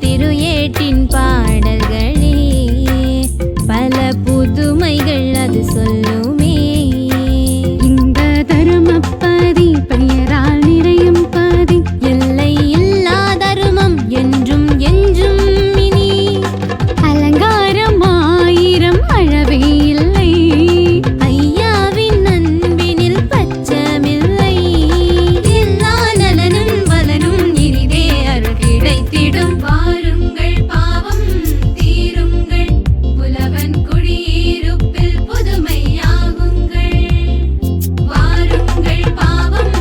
திரு ஏட்டின் பாடல்களே பல புதுமைகள் அது சொல்லுமே. இந்த தருமப்பதி பெயரால் நிறையும் பதி எல்லை இல்லா தருமம் என்றும் என்றும் இனி அலங்காரம் ஆயிரம் அளவே இல்லை. ஐயாவின் அன்பினில் பச்சமில்லை. எல்லா நலனும் பலனும் இனிதே அருள் கிடைத்திடும். வாருங்கள் பாவம் தீருங்கள் புலவன் குடியிருப்பில் புதுமையாகுங்கள். வாருங்கள் பாவம்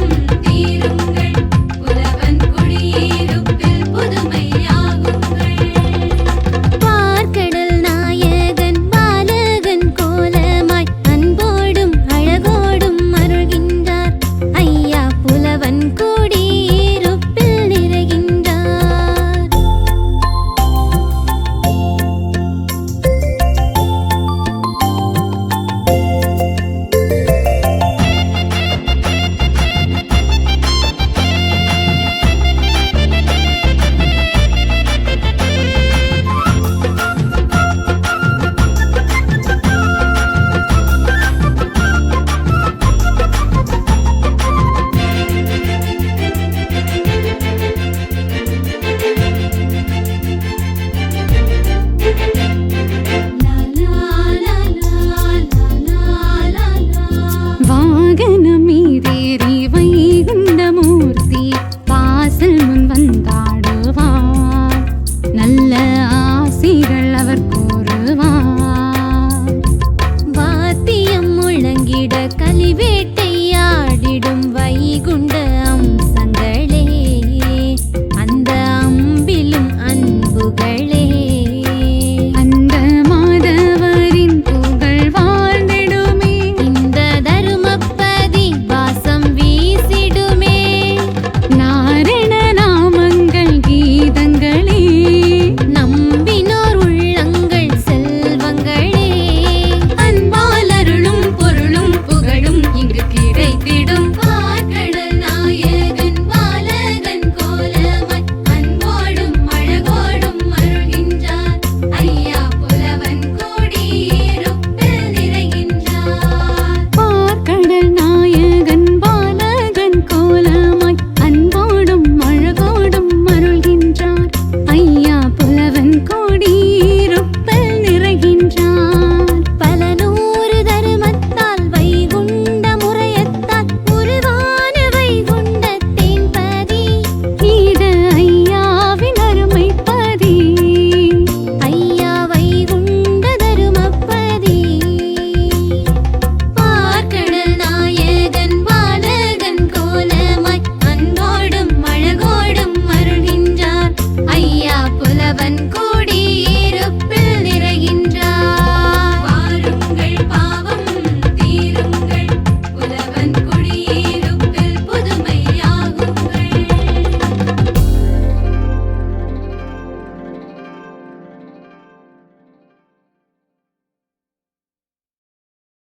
தீருங்கள் புலவன் குடியிருப்பில் புதுமையாகுங்கள். பார்க்கடல் நாயகன் பாலகன் கோலமாய் அன்போடும் அழகோடும் அருள்கின்றார். ஐயா புலவன் குடியிருப்பில் நிறைகின்றார். வாகனம் மீதேறி வைகுண்டமூர்த்தி வாசல் முன் வந்தாடுவார். நல்ல ஆசிகள் அவர் கூறுவார். வாத்தியம் முழங்கிட கலிவேட்டையாடிடும் வைகுண்ட